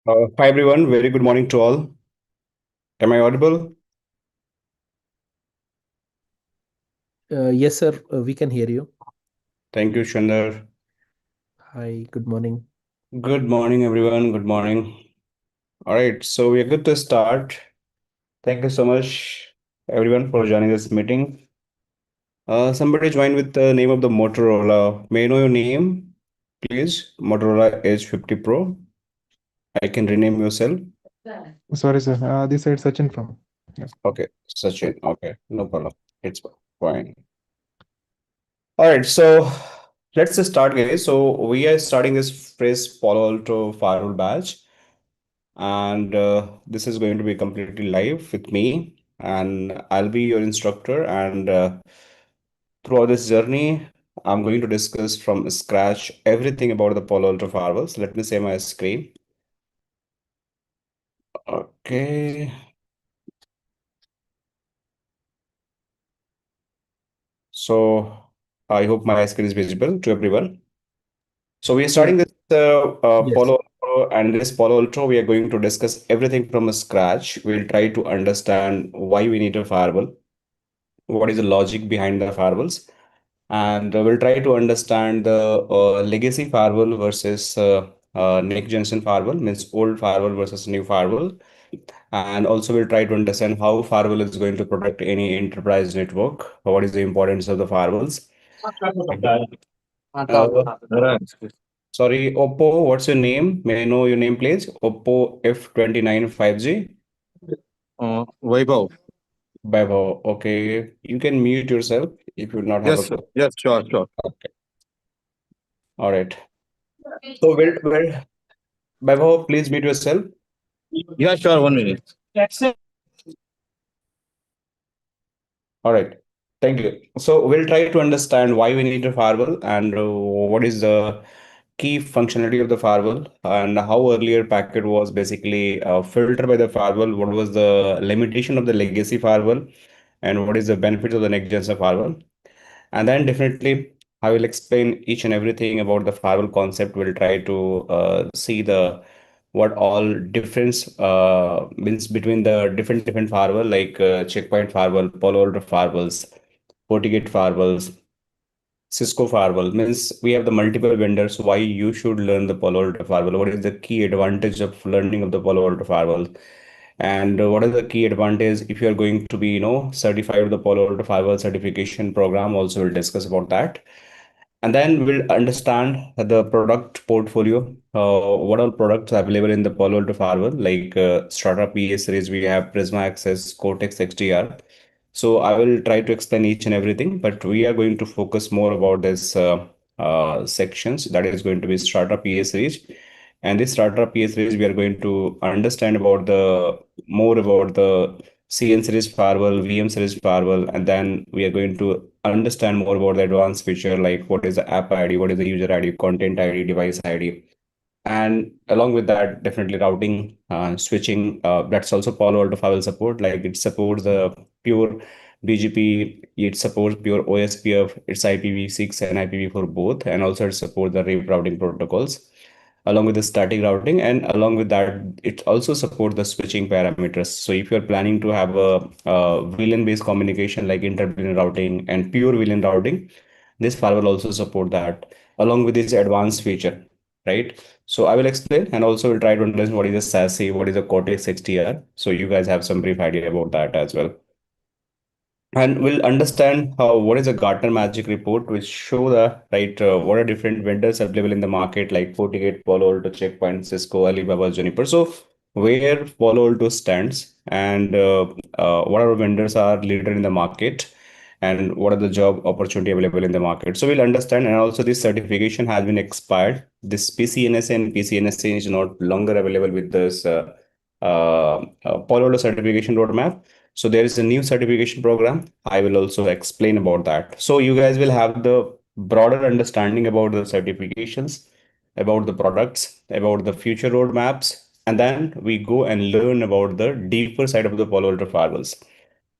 Hi everyone, very good morning to all. Am I audible? Yes, sir, we can hear you. Thank you, Shandar. Hi, good morning. Good morning, everyone. Good morning. All right, so we are good to start. Thank you so much, everyone, for joining this meeting. Somebody joined with the name of the Motorola. May I know your name, please? Motorola Edge 50 Pro. I can rename yourself. Sorry, sir. This side Sachin from. Yes. Okay, Sachin. Okay, no problem. It's fine. All right, so let's just start, guys. So we are starting this phrase Palo Alto Firewall batch, and this is going to be completely live with me, and I'll be your instructor. And throughout this journey, I'm going to discuss from scratch everything about the Palo Alto Firewalls. Let me say my screen. Okay. So I hope my screen is visible to everyone. So we are Yeah. starting this Yes. Palo Alto, and this Palo Alto, we are going to discuss everything from scratch. We'll try to understand why we need a firewall, what is the logic behind the firewalls, and we'll try to understand the legacy firewall versus next generation firewall, means old firewall versus new firewall, and also we'll try to understand how firewall is going to protect any enterprise network. What is the importance of the firewalls? Uh, Sorry, Oppo, what's your name? May I know your name, please? Oppo F29 5G. Vaibhav. Vaibhav. Okay, you can mute yourself if you do not have Yes, a. sir. Yes, sure, sure. Okay, all right. So, Vaibhav, please mute yourself. Yeah, sure. 1 minute. All right. Thank you. So, we'll try to understand why we need a firewall and what is the key functionality of the firewall and how earlier packet was basically filtered by the firewall. What was the limitation of the legacy firewall and what is the benefit of the next gen firewall? And then definitely I will explain each and everything about the firewall concept. We'll try to see the what all difference means between the different firewall like checkpoint firewall, Palo Alto firewalls, FortiGate firewalls, Cisco firewall. Means we have the multiple vendors. Why you should learn the Palo Alto firewall? What is the key advantage of learning of the Palo Alto firewall? And what is the key advantage if you are going to be, certified with the Palo Alto Firewall certification program? Also, we'll discuss about that. And then we'll understand the product portfolio. What all products are available in the Palo Alto Firewall, like Strata PA series, we have Prisma Access, Cortex XDR. So I will try to explain each and everything, but we are going to focus more about this sections that is going to be Strata PA series. And this Strata PA series, we are going to understand about the more about the CN series firewall, VM series firewall, and then we are going to understand more about the advanced feature like what is the app ID, what is the user ID, content ID, device ID, and along with that, definitely routing, switching. That's also Palo Alto Firewall support. Like it supports the pure BGP, it supports pure OSPF, it's IPv6 and IPv4 both, and also it supports the RAVE routing protocols along with the static routing, and along with that it also supports the switching parameters. So if you're planning to have a VLAN based communication like inter-VLAN routing and pure VLAN routing, this firewall also support that along with this advanced feature, right? So I will explain and also will try to understand what is a SASE, what is a Cortex XDR, so you guys have some brief idea about that as well. And we'll understand how what is a Gartner Magic Report, which show the right what are different vendors available in the market like FortiGate, Palo Alto, Checkpoint, Cisco, Alibaba, Juniper. So where Palo Alto stands and what are vendors are leader in the market and what are the job opportunity available in the market. So we'll understand, and also this certification has been expired. This PCNSA and PCNSA is not longer available with this Palo Alto certification roadmap. So there is a new certification program. I will also explain about that. So you guys will have the broader understanding about the certifications, about the products, about the future roadmaps, and then we go and learn about the deeper side of the Palo Alto firewalls.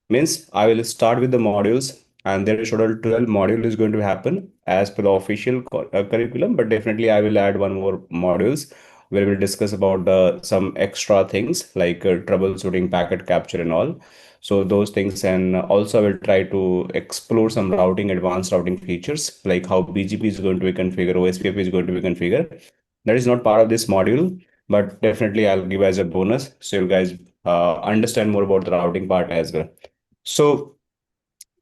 Means I will start with the modules, and there is total 12 module is going to happen as per the official curriculum, but definitely I will add one more modules where we'll discuss about some extra things like troubleshooting, packet capture, and all. So those things, and also I will try to explore some routing, advanced routing features, like how BGP is going to be configured, OSPF is going to be configured. That is not part of this module, but definitely I'll give as a bonus, so you guys understand more about the routing part as well. So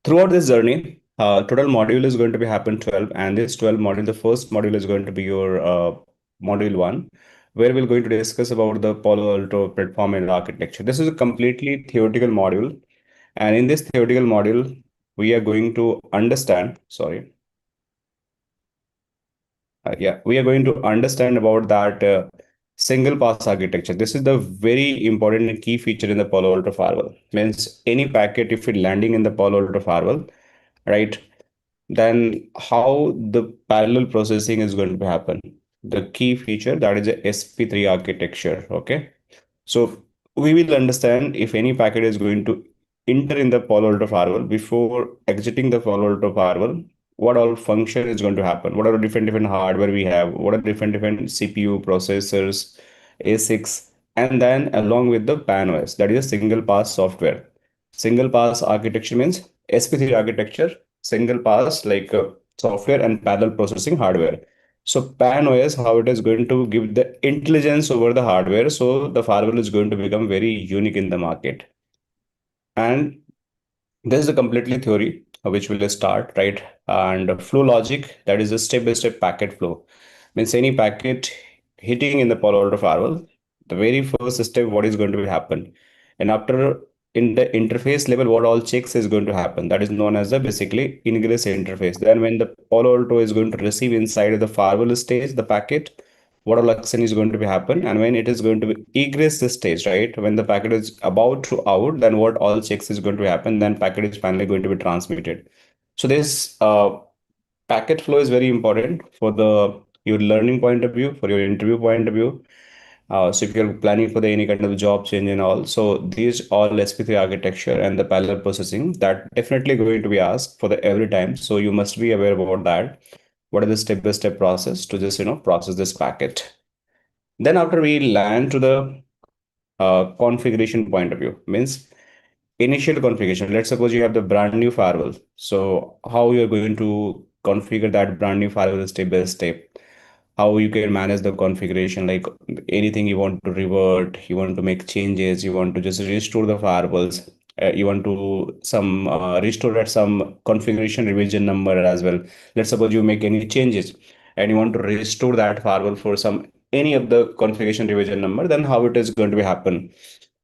throughout this journey, total module is going to be happen 12, and this 12 module, the first module is going to be your module 1, where we're going to discuss about the Palo Alto platform and architecture. This is a completely theoretical module, and in this theoretical module, we are going to understand, we are going to understand about that single pass architecture. This is the very important and key feature in the Palo Alto Firewall. Means any packet, if it landing in the Palo Alto Firewall, right, then how the parallel processing is going to happen. The key feature, that is a SP3 architecture. Okay. So we will understand if any packet is going to enter in the Palo Alto Firewall before exiting the Palo Alto Firewall, what all function is going to happen, what are the different hardware we have, what are different CPU processors, ASICs, and then along with the PAN OS, that is a single pass software. Single pass architecture means SP3 architecture, single pass like software and parallel processing hardware. So PAN OS, how it is going to give the intelligence over the hardware, so the firewall is going to become very unique in the market. And this is a completely theory which will start, right? And flow logic, that is a step-by-step packet flow. Means any packet hitting in the Palo Alto firewall, the very first step, what is going to happen? And after in the interface level, what all checks is going to happen? That is known as the basically ingress interface. Then when the Palo Alto is going to receive inside of the firewall stage, the packet, what all action is going to be happen, and when it is going to be egress stage, right, when the packet is about to out, then what all checks is going to happen, then packet is finally going to be transmitted. So this packet flow is very important for the your learning point of view, for your interview point of view. So if you're planning for the any kind of job change and all, so these all SP3 architecture and the parallel processing, that definitely going to be asked for the every time, so you must be aware about that. What is the step-by-step process to just process this packet? Then after we land to the configuration point of view, means initial configuration. Let's suppose you have the brand new firewall. So how you're going to configure that brand new firewall step by step? How you can manage the configuration, like anything you want to revert, you want to make changes, you want to just restore the firewalls, you want to some restore at some configuration revision number as well. Let's suppose you make any changes and you want to restore that firewall for some any of the configuration revision number, then how it is going to be happen?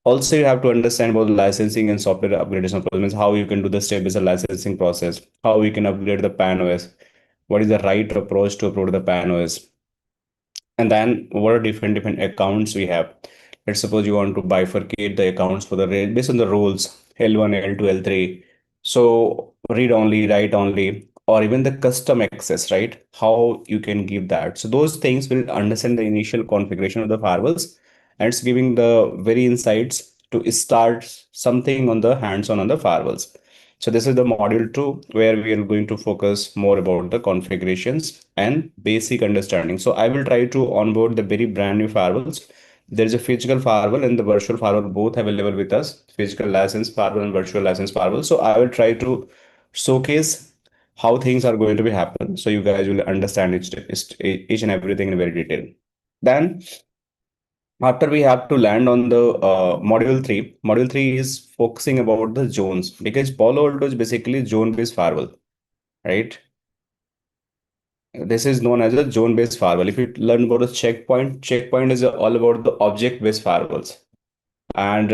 Also, you have to understand about licensing and software upgradation process, how you can do the step-based licensing process, how you can upgrade the PAN OS, what is the right approach to upload the PAN OS, and then what are different accounts we have. Let's suppose you want to bifurcate the accounts for the based on the rules L1, L2, L3. So read only, write only, or even the custom access, right? How you can give that. So those things will understand the initial configuration of the firewalls, and it's giving the very insights to start something on the hands-on on the firewalls. So this is the module 2, where we are going to focus more about the configurations and basic understanding. So I will try to onboard the very brand new firewalls. There is a physical firewall and the virtual firewall both available with us, physical license firewall and virtual license firewall. So I will try to showcase how things are going to be happen. So you guys will understand each and everything in very detail. Then after we have to land on the module 3 is focusing about the zones, because Palo Alto is basically zone-based firewall, right? This is known as a zone-based firewall. If you learn about the checkpoint is all about the object-based firewalls. And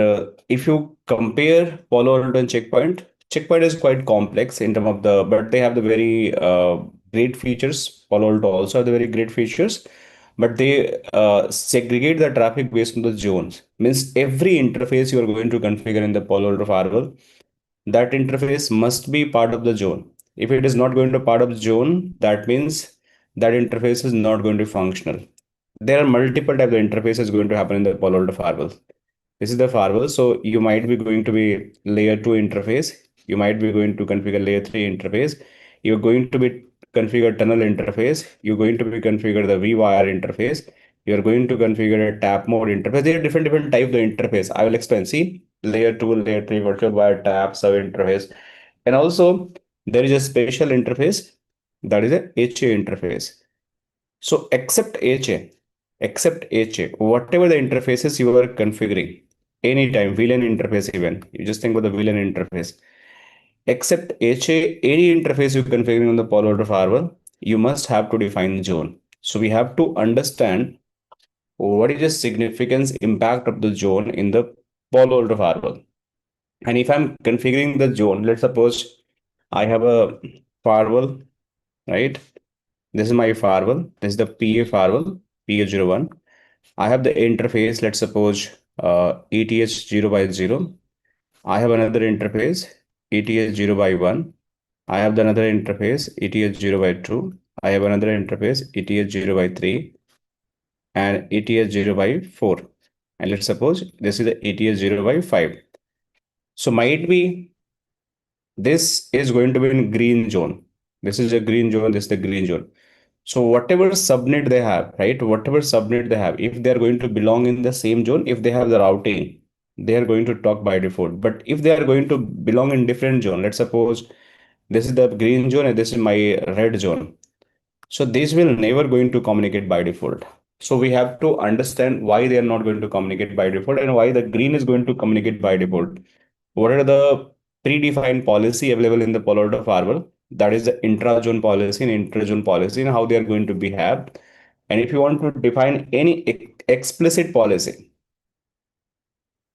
if you compare Palo Alto and checkpoint is quite complex in terms of the, but they have the very great features. Palo Alto also have the very great features, but they segregate the traffic based on the zones. Means every interface you are going to configure in the Palo Alto firewall, that interface must be part of the zone. If it is not going to part of the zone, that means that interface is not going to be functional. There are multiple types of interfaces going to happen in the Palo Alto firewall. This is the firewall. So you might be going to be layer 2 interface. You might be going to configure layer 3 interface. You're going to be configure tunnel interface. You're going to be configure the vWire interface. you're going to configure a tap mode interface. There are different types of interface. I will explain. See, layer 2, layer 3, virtual wire tap, sub interface. And also there is a special interface that is a HA interface. So except HA, whatever the interfaces you are configuring, anytime VLAN interface even, you just think about the VLAN interface. Except HA, any interface you're configuring on the Palo Alto Firewall, you must have to define zone. So we have to understand what is the significance impact of the zone in the Palo Alto Firewall. And if I'm configuring the zone, let's suppose I have a firewall, right? This is my firewall. This is the PA firewall, PA01. I have the interface, let's suppose ETH 0 by 0. I have another interface, ETH 0 by 1. I have another interface, ETH 0 by 2. I have another interface, ETH 0 by 3 and ETH 0 by 4. And let's suppose this is the ETH 0 by 5. So might be this is going to be in green zone. This is a green zone, this is the green zone. So whatever subnet they have, right? Whatever subnet they have, if they're going to belong in the same zone, if they have the routing, they are going to talk by default. But if they are going to belong in different zone, let's suppose this is the green zone and this is my red zone. So these will never going to communicate by default. So we have to understand why they are not going to communicate by default and why the green is going to communicate by default. What are the predefined policy available in the Palo Alto Firewall? That is the intra-zone policy and inter-zone policy and how they are going to behave. And if you want to define any explicit policy,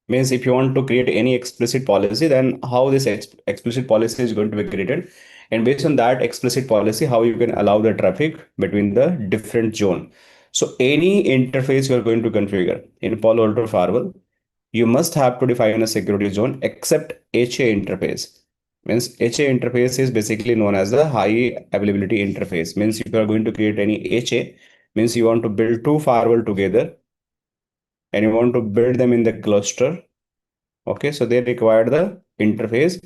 means if you want to create any explicit policy, then how this explicit policy is going to be created. And based on that explicit policy, how you can allow the traffic between the different zone. So any interface you are going to configure in Palo Alto Firewall, you must have to define a security zone except HA interface. Means HA interface is basically known as the high availability interface. Means if you are going to create any HA, means you want to build two firewall together and you want to build them in the cluster. Okay, so they require the interface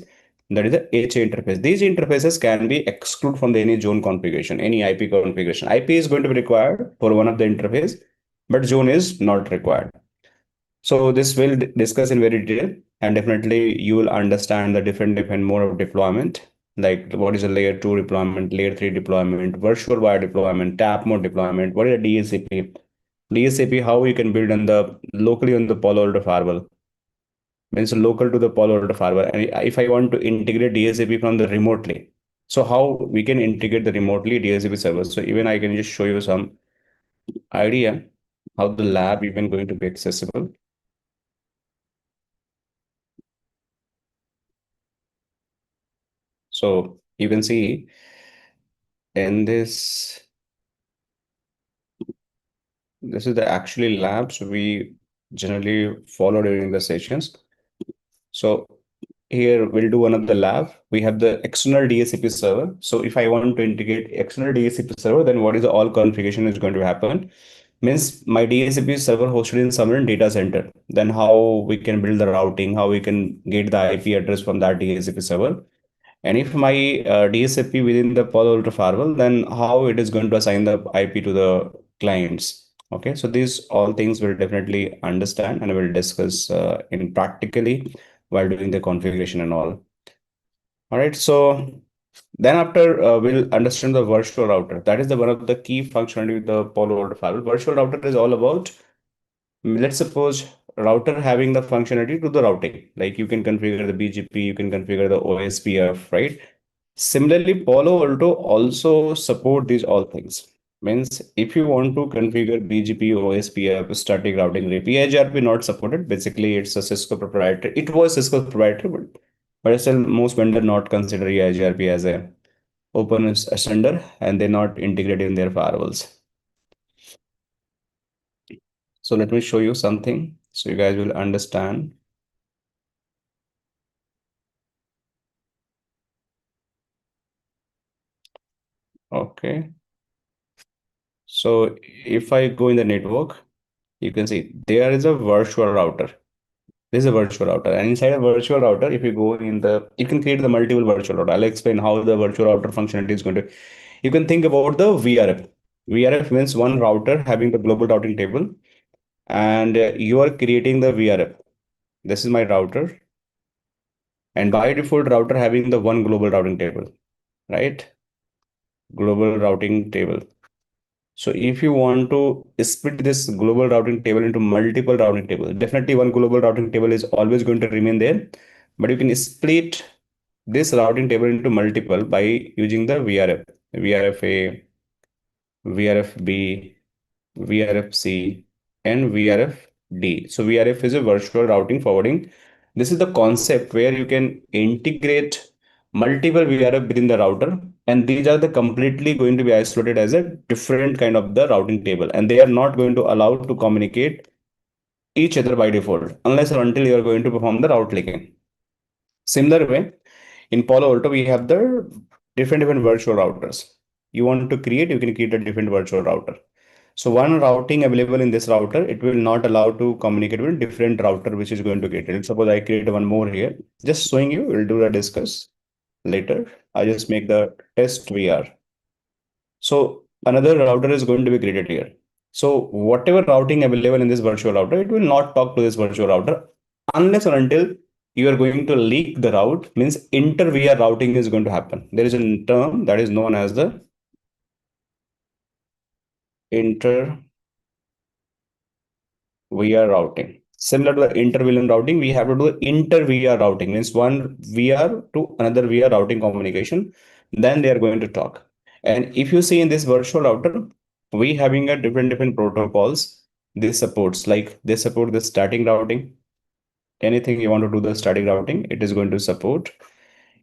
that is the HA interface. These interfaces can be excluded from any zone configuration, any IP configuration. IP is going to be required for one of the interface, but zone is not required. So this will discuss in very detail, and definitely you will understand the different mode of deployment, like what is a layer 2 deployment, layer 3 deployment, virtual wire deployment, tap mode deployment, what is a DSCP, how you can build on the locally on the Palo Alto Firewall. Means local to the Palo Alto Firewall. And if I want to integrate DSCP from the remotely, so how we can integrate the remotely DSCP servers. So even I can just show you some idea how the lab even going to be accessible. So you can see in this is the actually labs we generally follow during the sessions. So here we'll do one of the lab. We have the external DSCP server. So if I want to integrate external DSCP server, then what is the all configuration is going to happen? Means my DSCP server hosted in some data center. Then how we can build the routing, how we can get the IP address from that DSCP server. And if my DSCP within the Palo Alto Firewall, then how it is going to assign the IP to the clients. Okay, so these all things will definitely understand and we'll discuss in practically while doing the configuration and all. All right, so then after we'll understand the virtual router. That is the one of the key functionality with the Palo Alto Firewall. Virtual router is all about, let's suppose router having the functionality to the routing, like you can configure the BGP, you can configure the OSPF, right? Similarly, Palo Alto also support these all things. Means if you want to configure BGP, OSPF, static routing, EIGRP not supported. Basically, it's a Cisco proprietary. It was Cisco proprietary, but still most vendor not consider EIGRP as a open standard and they not integrated in their firewalls. So let me show you something so you guys will understand. Okay. So if I go in the network, you can see there is a virtual router. This is a virtual router. And inside a virtual router, if you go in the, you can create the multiple virtual router. I'll explain how the virtual router functionality is going to, you can think about the VRF. VRF means one router having the global routing table, and you are creating the VRF. This is my router, and by default, router having the one global routing table, right? Global routing table. So if you want to split this global routing table into multiple routing tables, definitely one global routing table is always going to remain there, but you can split this routing table into multiple by using the VRF, VRFA, VRFB, VRFC, and VRFD. So VRF is a virtual routing forwarding. This is the concept where you can integrate multiple VRF within the router, and these are the completely going to be isolated as a different kind of the routing table, and they are not going to allow to communicate each other by default unless or until you are going to perform the route linking. Similar way, in Palo Alto, we have the different virtual routers. You want to create, you can create a different virtual router. So one routing available in this router, it will not allow to communicate with different router which is going to get it. Suppose I create one more here, just showing you, we'll do the discuss later. I just make the test VR. So another router is going to be created here. So whatever routing available in this virtual router, it will not talk to this virtual router unless or until you are going to leak the route, means inter VR routing is going to happen. There is a term that is known as the inter VR routing. Similar to the inter-VLAN routing, we have to do inter-VR routing, means one VR to another VR routing communication. Then they are going to talk. And if you see in this virtual router, we having a different protocols. This supports, like they support the static routing. Anything you want to do the static routing, it is going to support.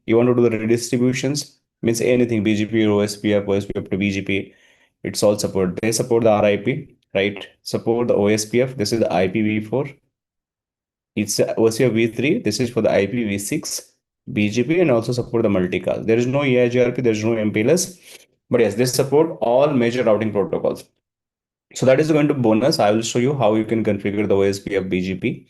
You want to do the redistributions, means anything BGP, OSPF, OSPF to BGP, it's all support. They support the RIP, right? Support the OSPF. This is the IPv4. It's OSPF v3. This is for the IPv6, BGP, and also support the multicast. There is no EIGRP, there is no MPLS, but yes, they support all major routing protocols. So that is going to bonus. I will show you how you can configure the OSPF BGP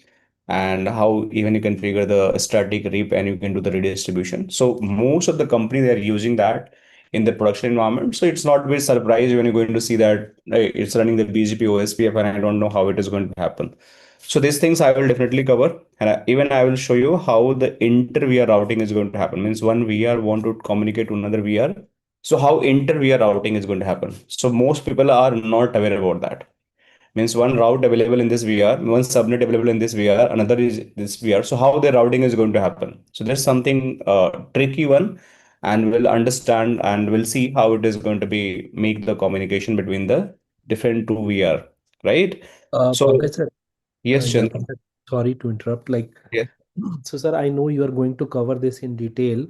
and how even you configure the static RIP and you can do the redistribution. So most of the company, they are using that in the production environment. So it's not very surprised when you're going to see that it's running the BGP OSPF and I don't know how it is going to happen. So these things I will definitely cover, and even I will show you how the inter VR routing is going to happen. Means one VR want to communicate to another VR. So how inter VR routing is going to happen. So most people are not aware about that. Means one route available in this VR, one subnet available in this VR, another is this VR. So how the routing is going to happen. So there's something tricky one, and we'll understand and we'll see how it is going to be make the communication between the different two VR, right? So Pankaj sir, yes, yeah, Chandra. Pankaj, sorry to interrupt. Yes. So sir, I know you are going to cover this in detail,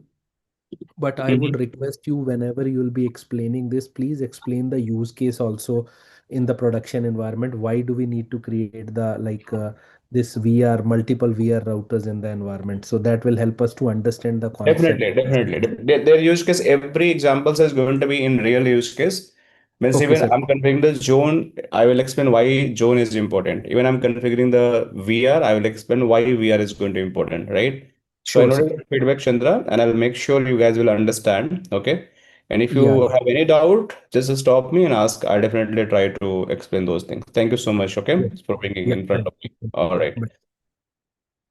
but I would Mhm. request you whenever you will be explaining this, please explain the use case also in the production environment. Why do we need to create the this VR, multiple VR routers in the environment? So that will help us to understand the concept. Definitely. Their use case, every example is going to be in real use case. Means Okay, even sir. I'm configuring the zone, I will explain why zone is important. Even I'm configuring the VR, I will explain why VR is going to be important, right? So I Sure, know sir. your feedback, Chandra, and I'll make sure you guys will understand. Okay. And if Yeah, you yeah. have any doubt, just stop me and ask. I'll definitely try to explain those things. Thank you so much. Okay, Yeah, for bringing yeah. in front Thank of me. you. All Yeah, right. but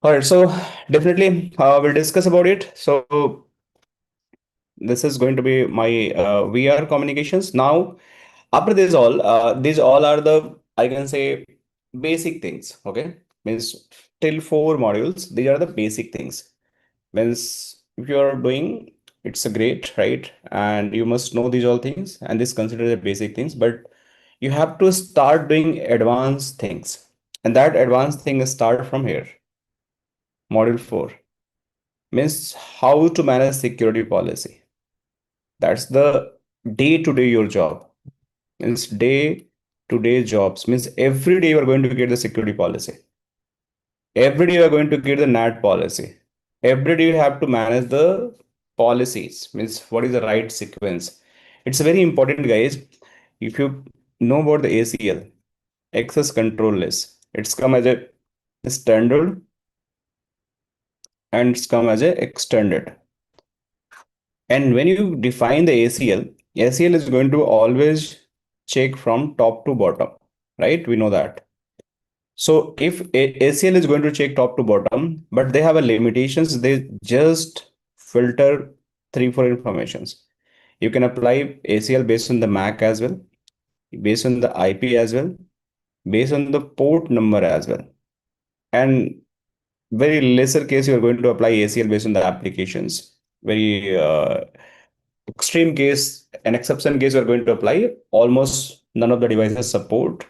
All right. So definitely we'll discuss about it. So this is going to be my VR communications. Now, after these all are the, I can say, basic things. Okay, means till 4 modules, these are the basic things. Means if you are doing, it's a great, right? And you must know these all things, and this considered the basic things. But you have to start doing advanced things, and that advanced thing is start from here. Module 4 means how to manage security policy. That's the day-to-day your job. Means day-to-day jobs. Means every day you are going to get the security policy. Every day you are going to get the NAT policy. Every day you have to manage the policies. Means what is the right sequence. It's very important, guys. If you know about the ACL, access control list, it's come as a standard and it's come as a extended. And when you define the ACL, ACL is going to always check from top to bottom, right? We know that. So if ACL is going to check top to bottom, but they have a limitations, they just filter 3-4 informations. You can apply ACL based on the MAC as well, based on the IP as well, based on the port number as well. And very lesser case, you're going to apply ACL based on the applications. Very extreme case, an exception case, you're going to apply almost none of the devices support.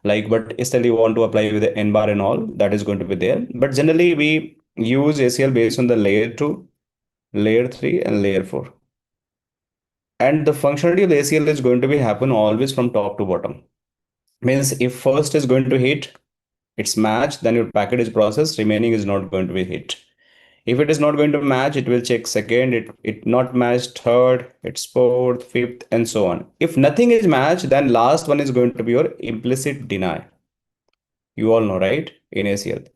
Like, but still you want to apply with the NBAR and all, that is going to be there. But generally, we use ACL based on the layer 2, layer 3, and layer 4. And the functionality of the ACL is going to be happen always from top to bottom. Means if first is going to hit, it's matched, then your packet is processed, remaining is not going to be hit. If it is not going to match, it will check second, it not matched third, it's fourth, fifth, and so on. If nothing is matched, then last one is going to be your implicit deny. You all know, right? In ACL.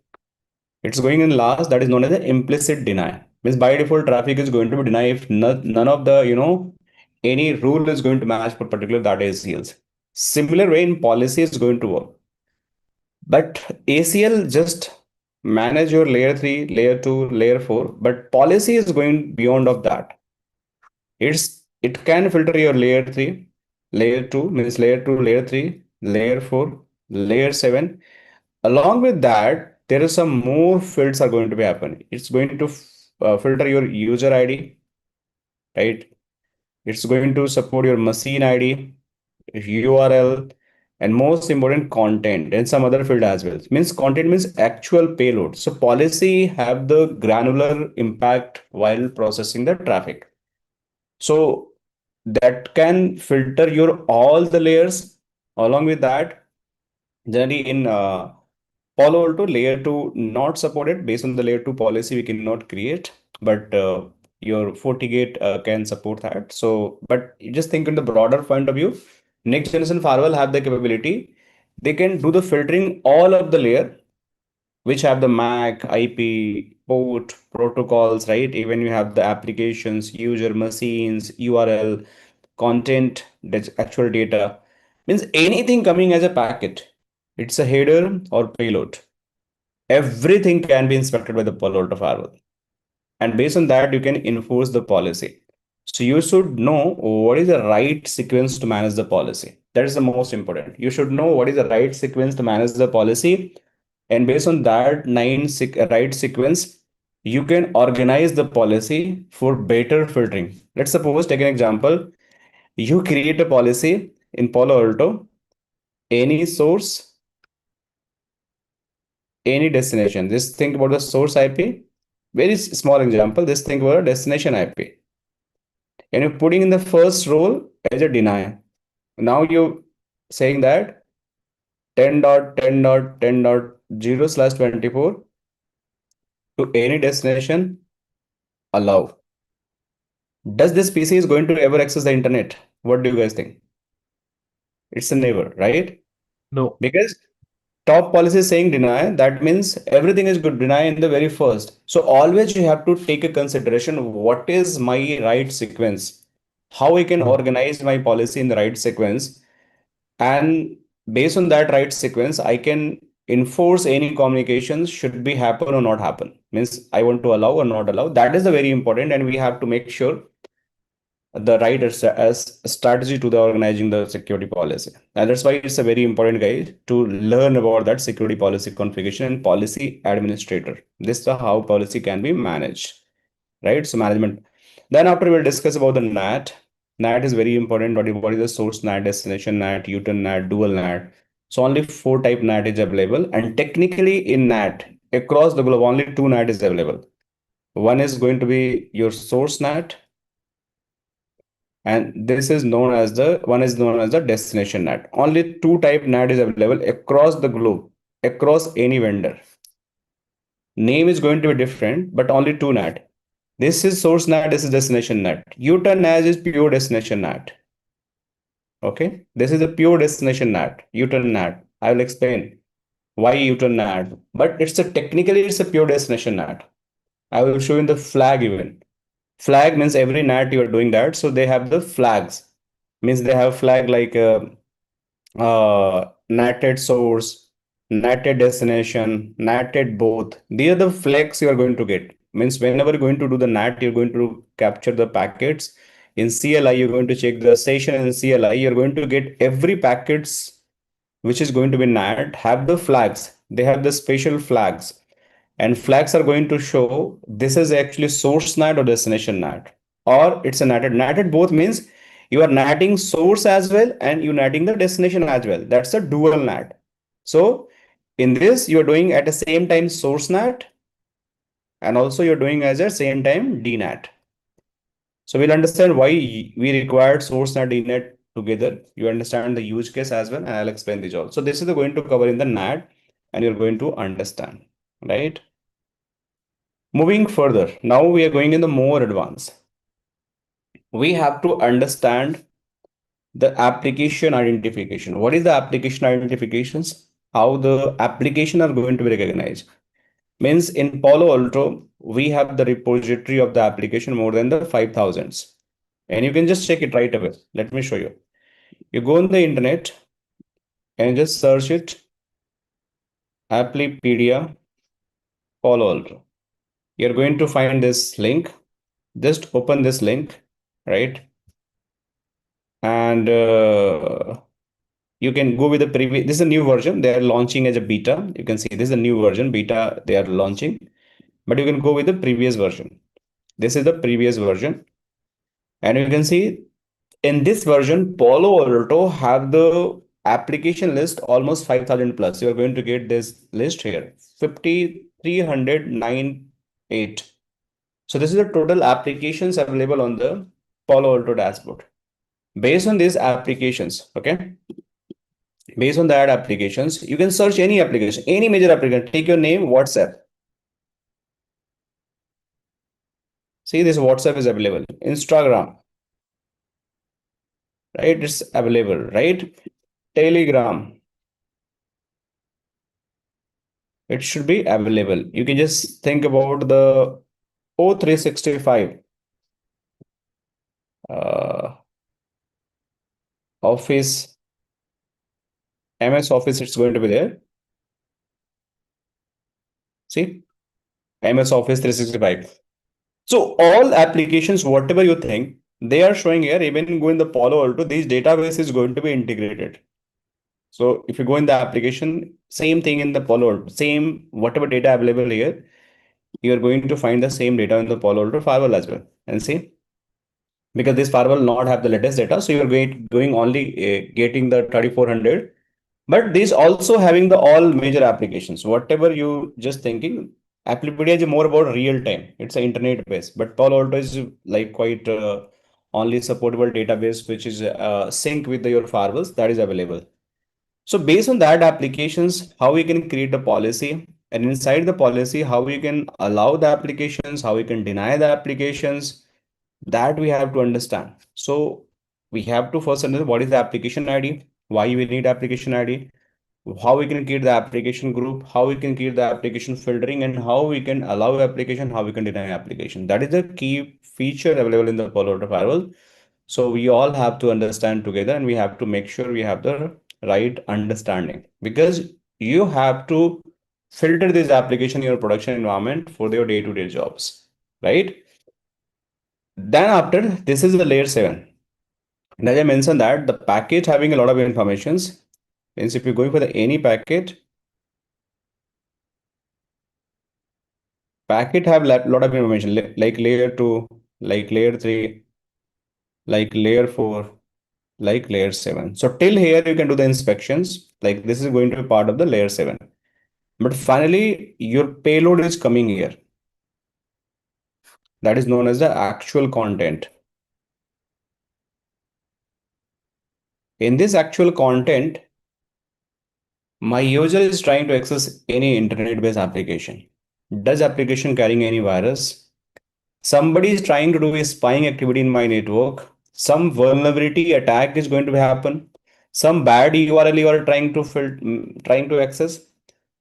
It's going in last, that is known as the implicit deny. Means by default, traffic is going to be denied if none of the, any rule is going to match for particular data ACLs. Similar way in policy is going to work. But ACL just manage your layer 3, layer 2, layer 4, but policy is going beyond of that. It can filter your layer 3, layer 2, means layer 2, layer 3, layer 4, layer 7. Along with that, there is some more fields are going to be happening. It's going to filter your user ID, right? It's going to support your machine ID, URL, and most important, content, and some other field as well. Means content means actual payload. So policy have the granular impact while processing the traffic. So that can filter your all the layers. Along with that, generally in Palo Alto layer 2 not supported. Based on the layer 2 policy, we cannot create, but your FortiGate can support that. So, but you just think in the broader point of view, next generation firewall have the capability. They can do the filtering all of the layer, which have the MAC, IP, port, protocols, right? Even you have the applications, user, machines, URL, content, that's actual data. Means anything coming as a packet, it's a header or payload. Everything can be inspected by the Palo Alto Firewall. And based on that, you can enforce the policy. So you should know what is the right sequence to manage the policy. That is the most important. You should know what is the right sequence to manage the policy. And based on that right sequence, you can organize the policy for better filtering. Let's suppose, take an example. You create a policy in Palo Alto, any source, any destination. Just think about the source IP. Very small example. Just think about a destination IP. And you're putting in the first role as a deny. Now you're saying that 10.10.10.0/24 to any destination allow. Does this PC is going to ever access the internet? What do you guys think? It's a never, right? No. Because top policy is saying deny, that means everything is good, deny in the very first. So always you have to take a consideration, what is my right sequence? How I can organize my policy in the right sequence. And based on that right sequence, I can enforce any communications should be happen or not happen. Means I want to allow or not allow. That is the very important, and we have to make sure the right as strategy to the organizing the security policy. And that's why it's a very important guide to learn about that security policy configuration and policy administrator. This is how policy can be managed, right? So management. Then after we'll discuss about the NAT. NAT is very important. What is the source NAT, destination NAT, U-turn NAT, dual NAT. So only 4 type NAT is available. And technically in NAT, across the globe, only 2 NAT is available. One is going to be your source NAT, and this is known as the destination NAT. Only 2 type NAT is available across the globe, across any vendor. Name is going to be different, but only 2 NAT. This is source NAT, this is destination NAT. U-turn NAT is pure destination NAT. Okay, this is a pure destination NAT, U-turn NAT. I will explain why U-turn NAT, but it's a pure destination NAT. I will show you the flag even. Flag means every NAT you are doing that. So they have the flags. Means they have flag like natted source, natted destination, natted both. These are the flags you are going to get. Means whenever you're going to do the NAT, you're going to capture the packets. In CLI, you're going to check the session in CLI. You're going to get every packets which is going to be NAT have the flags. They have the special flags. And flags are going to show this is actually source NAT or destination NAT. Or it's a natted. Natted both means you are natting source as well and you natting the destination as well. That's a dual NAT. So in this, you're doing at the same time source NAT and also you're doing as a same time DNAT. So we'll understand why we required source NAT DNAT together. You understand the use case as well, and I'll explain this all. So this is going to cover in the NAT, and you're going to understand, right? Moving further, now we are going in the more advanced. We have to understand the application identification. What is the application identifications? How the application are going to be recognized. Means in Palo Alto, we have the repository of the application more than the 5,000s. And you can just check it right away. Let me show you. You go on the internet and just search it, Applipedia Palo Alto. You're going to find this link. Just open this link, right? And you can go with the previous. This is a new version. They are launching as a beta. You can see this is a new version, beta they are launching. But you can go with the previous version. This is the previous version. And you can see in this version, Palo Alto have the application list almost 5,000 plus. You are going to get this list here, 5,398. So this is the total applications available on the Palo Alto dashboard. Based on these applications, okay? Based on that applications, you can search any application, any major application. Take your name, WhatsApp. See, this WhatsApp is available. Instagram, right? It's available, right? Telegram. It should be available. You can just think about the O365 Office, MS Office, it's going to be there. See, MS Office 365. So all applications, whatever you think, they are showing here. Even go in the Palo Alto, these database is going to be integrated. So if you go in the application, same thing in the Palo Alto, same whatever data available here, you are going to find the same data in the Palo Alto firewall as well. And see, because this firewall not have the latest data, so you're going only getting the 3400. But this also having the all major applications. Whatever you just thinking, Applipedia is more about real time. It's an internet base, but Palo Alto is like quite only supportable database, which is sync with your firewalls that is available. So based on that applications, how we can create a policy, and inside the policy, how we can allow the applications, how we can deny the applications, that we have to understand. So we have to first understand what is the application ID, why we need application ID, how we can create the application group, how we can create the application filtering, and how we can allow application, how we can deny application. That is the key feature available in the Palo Alto firewall. So we all have to understand together, and we have to make sure we have the right understanding, because you have to filter this application in your production environment for your day-to-day jobs, right? Then after this is the layer 7. And as I mentioned that the package having a lot of informations means if you're going for the any packet have lot of information like layer 2, like layer 3, like layer 4, like layer 7. So till here you can do the inspections, like this is going to be part of the layer 7. But finally your payload is coming here. That is known as the actual content. In this actual content, my user is trying to access any internet-based application. Does application carrying any virus? Somebody is trying to do a spying activity in my network. Some vulnerability attack is going to happen. Some bad URL you are trying to access.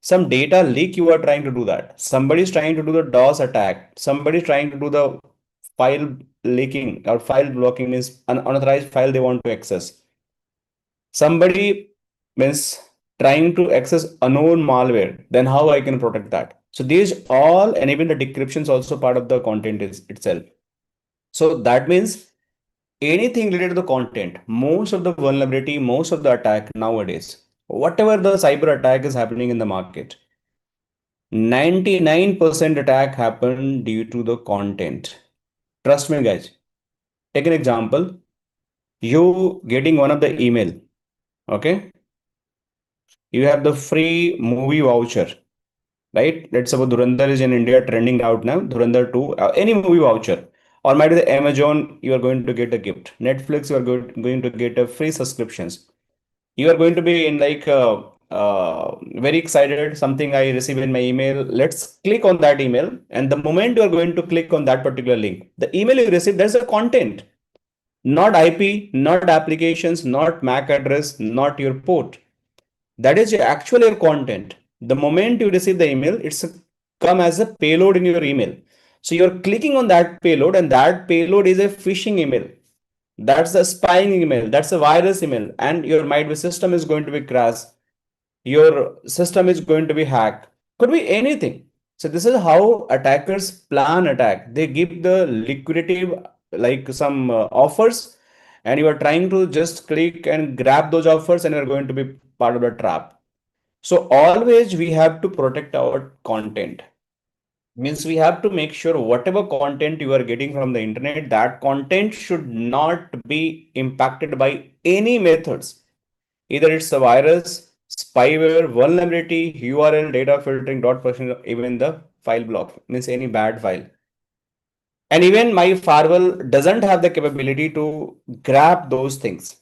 Some data leak you are trying to do that. Somebody is trying to do the DOS attack. Somebody is trying to do the file leaking or file blocking, means unauthorized file they want to access. Somebody means trying to access unknown malware, then how I can protect that? So these all, and even the decryption is also part of the content itself. So that means anything related to the content, most of the vulnerability, most of the attack nowadays, whatever the cyber attack is happening in the market, 99% attack happen due to the content. Trust me, guys. Take an example. You getting one of the email, okay? You have the free movie voucher, right? Let's suppose Dhurandhar is in India trending out now. Dhurandhar 2, any movie voucher. Or might be the Amazon, you are going to get a gift. Netflix, you are going to get a free subscriptions. You are going to be in like very excited, something I receive in my email. Let's click on that email. And the moment you are going to click on that particular link, the email you receive, there's a content, not IP, not applications, not MAC address, not your port. That is actually your content. The moment you receive the email, it's come as a payload in your email. So you're clicking on that payload, and that payload is a phishing email. That's a spying email. That's a virus email. And your might be system is going to be crash. Your system is going to be hacked. Could be anything. So this is how attackers plan attack. They give the liquidative, like some offers, and you are trying to just click and grab those offers, and you're going to be part of the trap. So always we have to protect our content. Means we have to make sure whatever content you are getting from the internet, that content should not be impacted by any methods. Either it's a virus, spyware, vulnerability, URL, data filtering, dot person, even the file block, means any bad file. And even my firewall doesn't have the capability to grab those things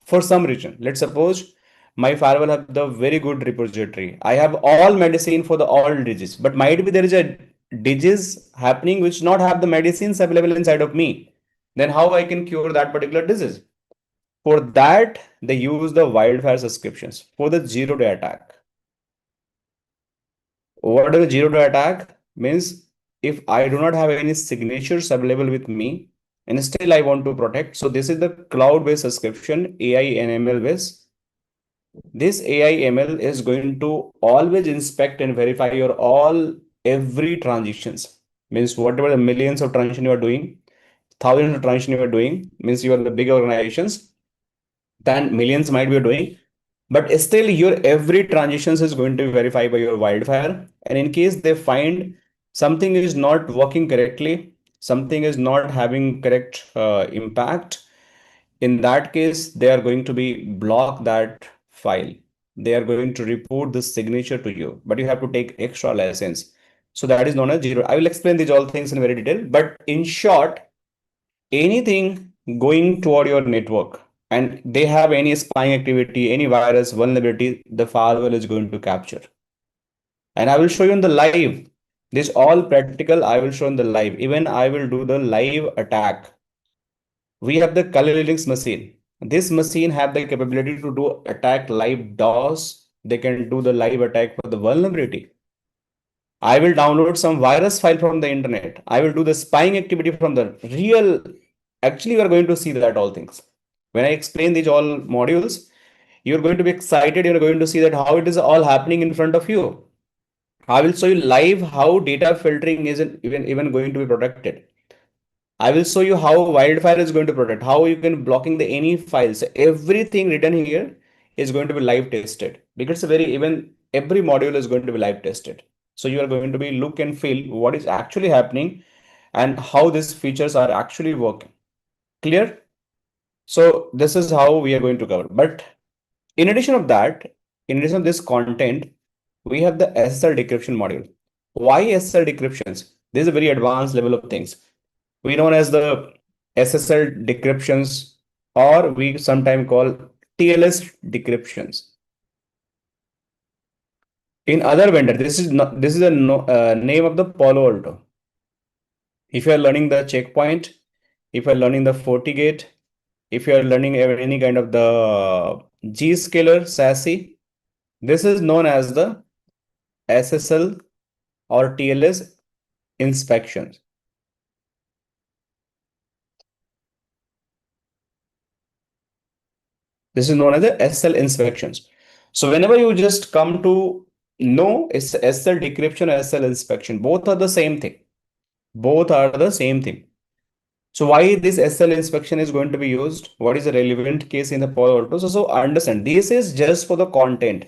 for some reason. Let's suppose my firewall have the very good repository. I have all medicine for the all disease, but might be there is a disease happening which not have the medicines available inside of me. Then how I can cure that particular disease? For that, they use the wildfire subscriptions for the zero-day attack. What is a zero-day attack? Means if I do not have any signatures available with me and still I want to protect. So this is the cloud-based subscription, AI and ML based. This AI ML is going to always inspect and verify your every transactions. Means whatever the millions of transactions you are doing, thousands of transactions you are doing, means you are the big organizations, then millions might be doing, but still your every transitions is going to be verified by your wildfire. And in case they find something is not working correctly, something is not having correct impact, in that case they are going to be block that file. They are going to report the signature to you, but you have to take extra license. So that is known as zero. I will explain these all things in very detail, but in short, anything going toward your network and they have any spying activity, any virus vulnerability, the firewall is going to capture. And I will show you in the live. This all practical. I will show in the live. Even I will do the live attack. We have the color links machine. This machine have the capability to do attack live DOS. They can do the live attack for the vulnerability. I will download some virus file from the internet. I will do the spying activity from the real. Actually, you are going to see that all things. When I explain these all modules, you're going to be excited. You're going to see that how it is all happening in front of you. I will show you live how data filtering isn't even going to be protected. I will show you how wildfire is going to protect, how you can blocking the any files. Everything written here is going to be live tested because even every module is going to be live tested. So you are going to be look and feel what is actually happening and how these features are actually working. Clear? So this is how we are going to cover. But in addition of that, in addition to this content, we have the SSL decryption module. Why SSL decryptions? This is a very advanced level of things. We known as the SSL decryptions, or we sometimes call TLS decryptions. In other vendor, this is a name of the Palo Alto. If you are learning the checkpoint, if you are learning the FortiGate, if you are learning any kind of the Zscaler SASE, this is known as the SSL or TLS inspections. This is known as the SL inspections. So whenever you just come to know it's SL decryption or SL inspection, both are the same thing. Both are the same thing. So why this SL inspection is going to be used? What is the relevant case in the Palo Alto? So understand, this is just for the content.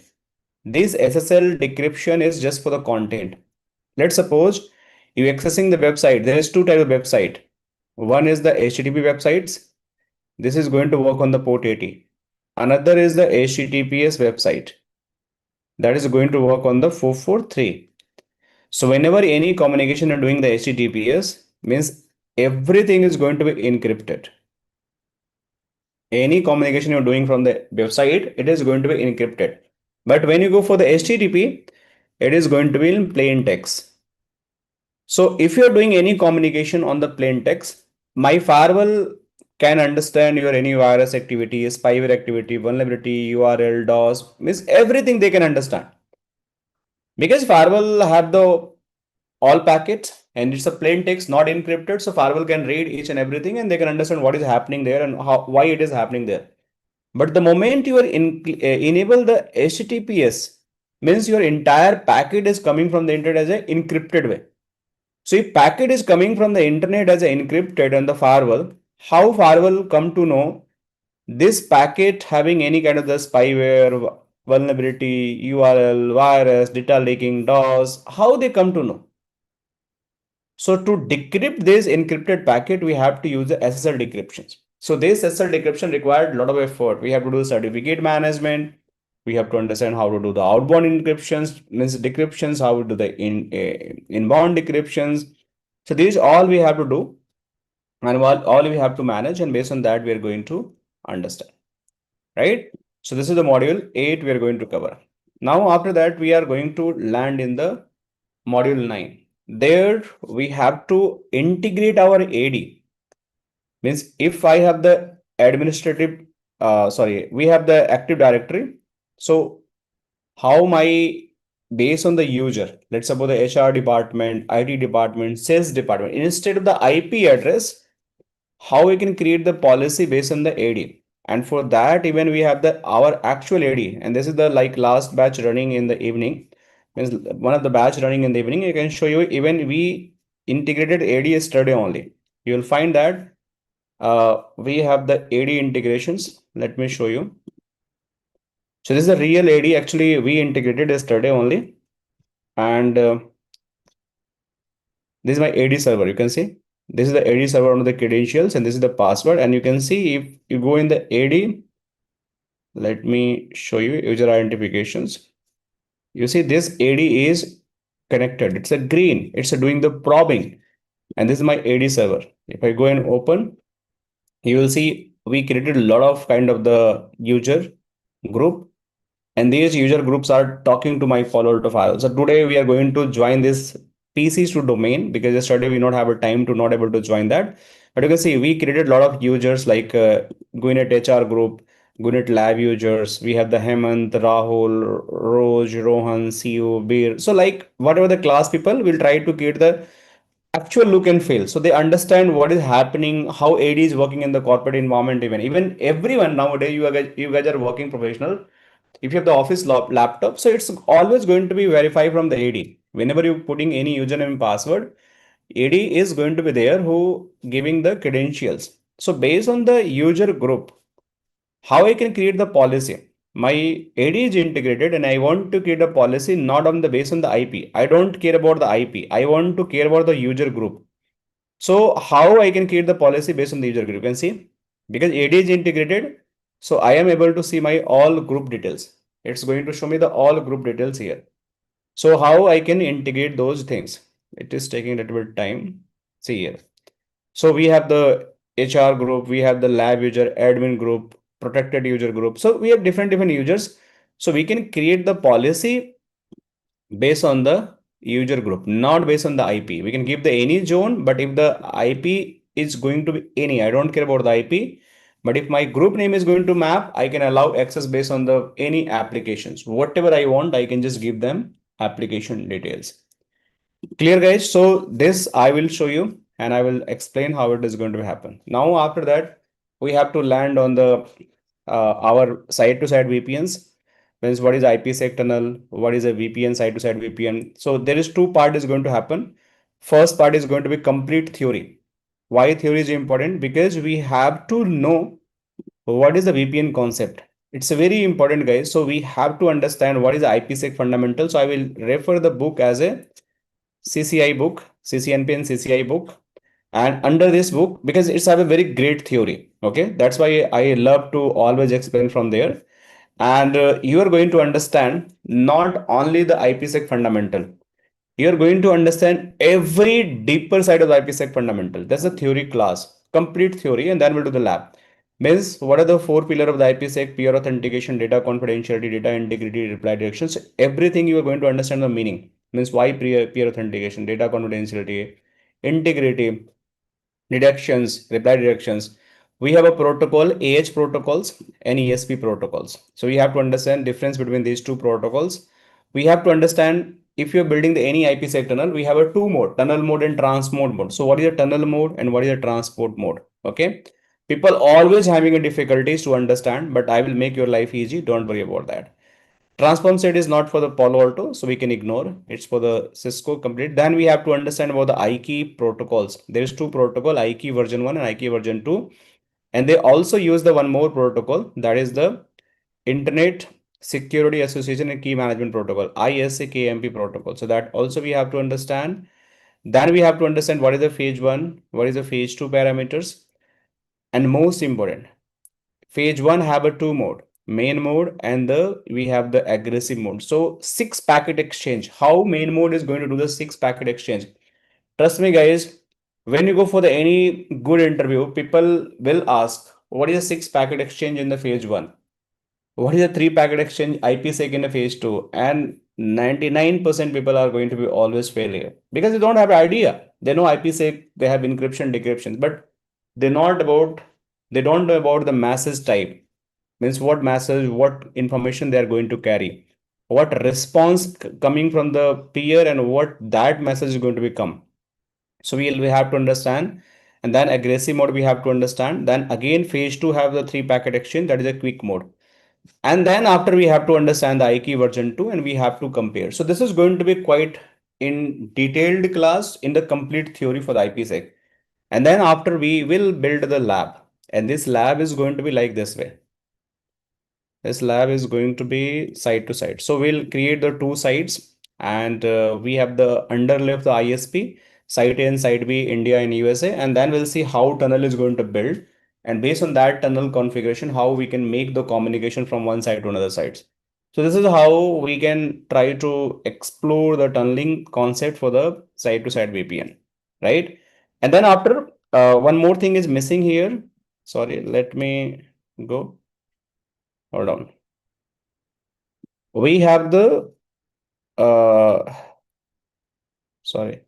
This SSL decryption is just for the content. Let's suppose you accessing the website. There is two types of website. One is the HTTP websites. This is going to work on the port 80. Another is the HTTPS website. That is going to work on the 443. So whenever any communication you're doing the HTTPS means everything is going to be encrypted. Any communication you're doing from the website, it is going to be encrypted. But when you go for the HTTP, it is going to be in plain text. So if you're doing any communication on the plain text, my firewall can understand your any virus activity, spyware activity, vulnerability, URL, DOS, means everything they can understand. Because firewall have the all packets and it's a plain text, not encrypted. So firewall can read each and everything and they can understand what is happening there and why it is happening there. But the moment you are enable the HTTPS, means your entire packet is coming from the internet as an encrypted way. So if packet is coming from the internet as an encrypted on the firewall, how firewall come to know this packet having any kind of the spyware, vulnerability, URL, virus, data leaking, DOS, how they come to know? So to decrypt this encrypted packet, we have to use the SSL decryptions. So this SSL decryption required a lot of effort. We have to do certificate management. We have to understand how to do the outbound encryptions, means decryptions, how to do the inbound decryptions. So these all we have to do and all we have to manage, and based on that we are going to understand, right? So this is the module 8 we are going to cover. Now after that we are going to land in the module 9. There we have to integrate our AD. Means if I have the administrative, we have the Active Directory. So how my based on the user, let's suppose the HR department, IT department, sales department, instead of the IP address, how we can create the policy based on the AD. And for that, even we have the our actual AD, and this is the like last batch running in the evening. Means one of the batch running in the evening. I can show you even we integrated AD yesterday only. You will find that we have the AD integrations. Let me show you. So this is a real AD. Actually, we integrated yesterday only, and this is my AD server. You can see this is the AD server under the credentials, and this is the password. And you can see if you go in the AD, let me show you user identifications. You see this AD is connected. It's a green. It's doing the probing, and this is my AD server. If I go and open, you will see we created a lot of kind of the user group, and these user groups are talking to my Palo Alto Firewall. So today we are going to join this PCs to domain, because yesterday we not have a time to not able to join that. But you can see we created a lot of users like Gwinnett HR group, Gwinnett lab users. We have the Hemant, Rahul, Roj, Rohan, CEO, Beer. So like whatever the class people, will try to create the actual look and feel, so they understand what is happening, how AD is working in the corporate environment. Even everyone nowadays, you guys are working professional. If you have the office laptop, so it's always going to be verified from the AD. Whenever you're putting any username and password, AD is going to be there who giving the credentials. So based on the user group, how I can create the policy? My AD is integrated and I want to create a policy not on the based on the IP. I don't care about the IP. I want to care about the user group. So how I can create the policy based on the user group? You can see because AD is integrated. So I am able to see my all group details. It's going to show me the all group details here. So how I can integrate those things? It is taking a little bit time. See here. So we have the HR group, we have the lab user, admin group, protected user group. So we have different users. So we can create the policy based on the user group, not based on the IP. We can give the any zone, but if the IP is going to be any, I don't care about the IP. But if my group name is going to map, I can allow access based on the any applications. Whatever I want, I can just give them application details. Clear, guys? So this I will show you and I will explain how it is going to happen. Now, after that, we have to land on the our side-to-side VPNs. Means what is IPsec tunnel, what is a VPN, side-to-side VPN. So there is two part is going to happen. First part is going to be complete theory. Why theory is important? Because we have to know what is the VPN concept. It's a very important, guys. So we have to understand what is the IPsec fundamental. So I will refer the book as a CCI book, CCNP and CCI book. And under this book, because it's have a very great theory. Okay, that's why I love to always explain from there. And you are going to understand not only the IPsec fundamental, you are going to understand every deeper side of the IPsec fundamental. That's a theory class, complete theory, and then we'll do the lab. Means what are the four pillars of the IPsec? Peer authentication, data confidentiality, data integrity, reply directions. Everything you are going to understand the meaning. Means why peer authentication, data confidentiality, integrity, deductions, reply directions. We have a protocol, AH protocols and ESP protocols. So we have to understand difference between these two protocols. We have to understand if you're building any IPsec tunnel, we have a two mode, tunnel mode and transport mode. So what is a tunnel mode and what is a transport mode? Okay. People always having a difficulties to understand, but I will make your life easy. Don't worry about that. Transform set is not for the Palo Alto, so we can ignore. It's for the Cisco complete. Then we have to understand about the IKE protocols. There is two protocol, IKE version 1 and IKE version 2. And they also use the one more protocol, that is the Internet Security Association and Key Management Protocol, ISA-KMP protocol. So that also we have to understand. Then we have to understand what is the phase 1, what is the phase 2 parameters. And most important, phase 1 have a two mode, main mode and we have the aggressive mode. So 6 packet exchange. How main mode is going to do the 6 packet exchange? Trust me, guys, when you go for the any good interview, people will ask, what is a 6 packet exchange in the phase 1? What is a 3 packet exchange IPsec in the phase 2? And 99% people are going to be always failure because they don't have idea. They know IPsec, they have encryption, decryption, but they don't know about the message type. Means what message, what information they are going to carry, what response coming from the peer and what that message is going to become. So we have to understand. And then aggressive mode we have to understand. Then again phase 2 have the 3 packet exchange, that is a quick mode. And then after we have to understand the IKE version 2 and we have to compare. So this is going to be quite in detailed class in the complete theory for the IPsec. And then after we will build the lab, and this lab is going to be like this way. This lab is going to be side to side. So we'll create the two sides and we have the underlay of the ISP, site A and site B, India and USA. And then we'll see how tunnel is going to build. And based on that tunnel configuration, how we can make the communication from one side to another side. So this is how we can try to explore the tunneling concept for the side to side VPN, right? And then after one more thing is missing here. Sorry, let me go. Hold on. We have the sorry,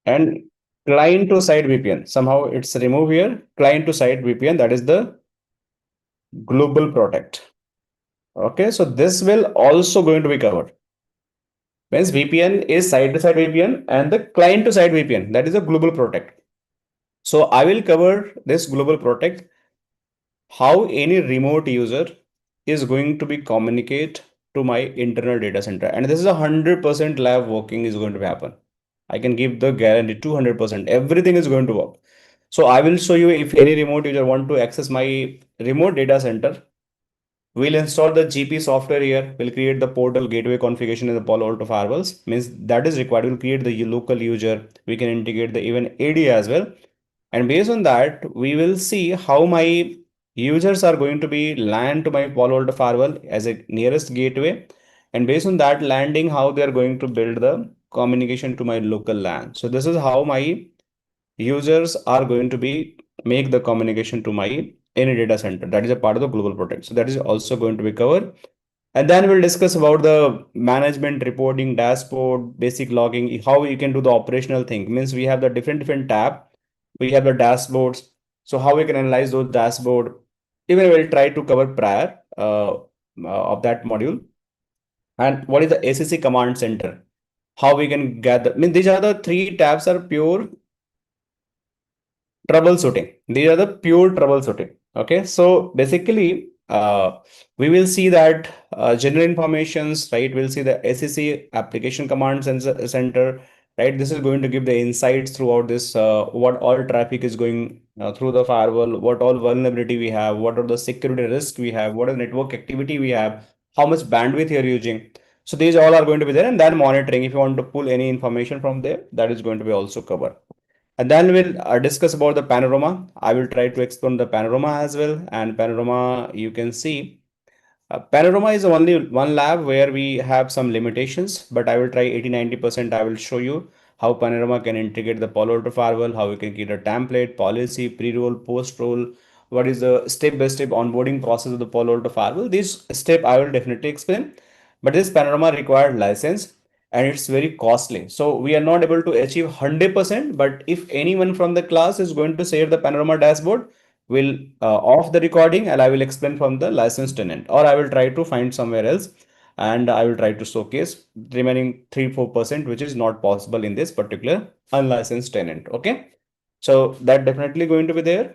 and client to site VPN. Somehow it's removed here. Client to site VPN, that is the global protect. Okay, so this will also going to be covered. Means VPN is site to site VPN and the client to site VPN, that is a global protect. So I will cover this global protect, how any remote user is going to be communicate to my internal data center. And this is 100% lab working is going to happen. I can give the guarantee 200%. Everything is going to work. So I will show you if any remote user want to access my remote data center. We'll install the GP software here. We'll create the portal gateway configuration in the Palo Alto Firewalls. Means that is required. We'll create the local user. We can integrate the even AD as well. And based on that, we will see how my users are going to be land to my Palo Alto Firewall as a nearest gateway. And based on that landing, how they are going to build the communication to my local LAN. So this is how my users are going to be make the communication to my any data center. That is a part of the global protect. So that is also going to be covered. And then we'll discuss about the management reporting, dashboard, basic logging, how you can do the operational thing. Means we have the different tab. We have the dashboards. So how we can analyze those dashboard. Even we'll try to cover prior of that module. And what is the ACC command center? How we can gather. I mean, these are the 3 tabs are pure troubleshooting. These are the pure troubleshooting. Okay, so basically, we will see that general informations, right? We'll see the SEC application command center, right? This is going to give the insights throughout this, what all traffic is going through the firewall, what all vulnerability we have, what are the security risk we have, what are the network activity we have, how much bandwidth you're using. So these all are going to be there, and then monitoring. If you want to pull any information from there, that is going to be also covered. And then we'll discuss about the panorama. I will try to explain the panorama as well. And panorama, you can see, panorama is only one lab where we have some limitations, but I will try 80-90%. I will show you how panorama can integrate the Palo Alto Firewall, how we can create a template, policy, pre-roll, post-roll, what is the step-by-step onboarding process of the Palo Alto Firewall. This step I will definitely explain, but this panorama required license and it's very costly. So we are not able to achieve 100%, but if anyone from the class is going to share the panorama dashboard, will off the recording and I will explain from the licensed tenant, or I will try to find somewhere else and I will try to showcase remaining 3-4%, which is not possible in this particular unlicensed tenant. Okay, so that definitely going to be there.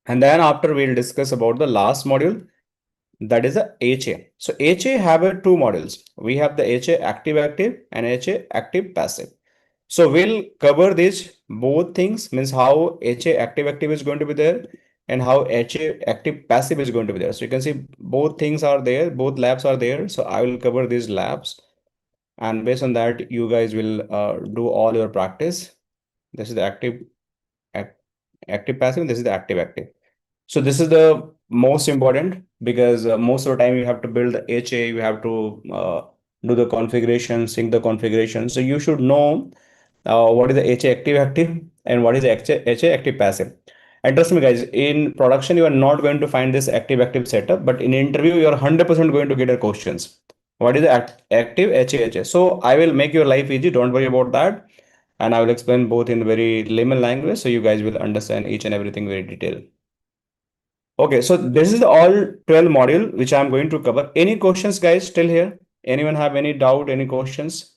And then after we'll discuss about the last module, that is a HA. So HA have two modules. We have the HA active active and HA active passive. So we'll cover these both things, means how HA active active is going to be there and how HA active passive is going to be there. So you can see both things are there, both labs are there. So I will cover these labs, and based on that, you guys will do all your practice. This is the active passive, this is the active active. So this is the most important, because most of the time you have to build the HA, you have to do the configuration, sync the configuration. So you should know what is the HA active active and what is the HA active passive. And trust me guys, in production you are not going to find this active active setup, but in interview you are 100% going to get a questions. What is the active HA? So I will make your life easy, don't worry about that. And I will explain both in very layman language, so you guys will understand each and everything very detailed. Okay, so this is all 12 module which I'm going to cover. Any questions, guys, still here? Anyone have any doubt, any questions?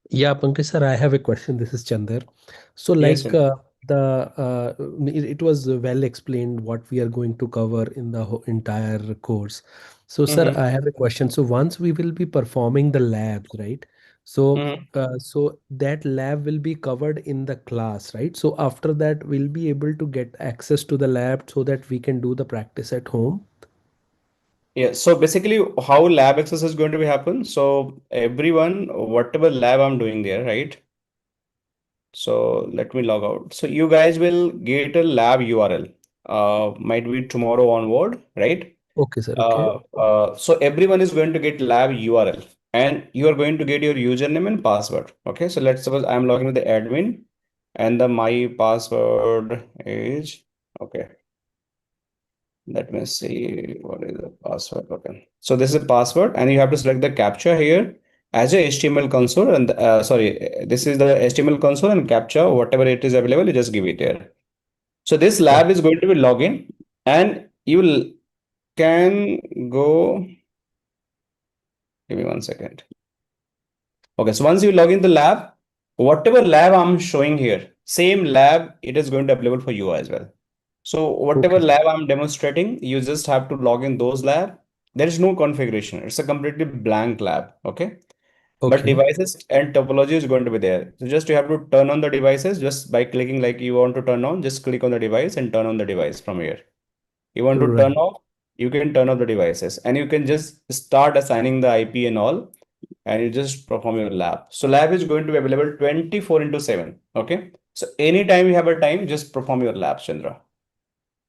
Yeah, Pankaj sir, I have a question. This is Chandar. So Yes, like sir. it was well explained what we are going to cover in the entire course. So sir, Mm-hmm. I have a question. So once we will be performing the labs, right? So Mm-hmm. so that lab will be covered in the class, right? So after that, we'll be able to get access to the lab so that we can do the practice at home. Yeah, so basically how lab access is going to be happen. So everyone, whatever lab I'm doing there, right? So let me log out. So you guys will get a lab URL. Might be tomorrow onward, right? Okay, sir. Okay. So everyone is going to get lab URL and you are going to get your username and password. Okay, so let's suppose I'm logging with the admin and the my password is okay. Let me see what is the password. Okay, so this is the password and you have to select the captcha here as a HTML console and sorry, this is the HTML console and captcha, whatever it is available, you just give it here. So this lab is going to be login and you can go. Give me 1 second. Okay, so once you log in the lab, whatever lab I'm showing here, same lab, it is going to be available for you as well. So whatever Okay, sir. lab I'm demonstrating, you just have to log in those lab. There is no configuration. It's a completely blank lab. Okay. But Okay. devices and topology is going to be there. So just you have to turn on the devices just by clicking like you want to turn on, just click on the device and turn on the device from here. You want to turn Right. off, you can turn off the devices and you can just start assigning the IP and all, and you just perform your lab. So lab is going to be available 24/7. Okay. So anytime you have a time, just perform your lab, Chandra.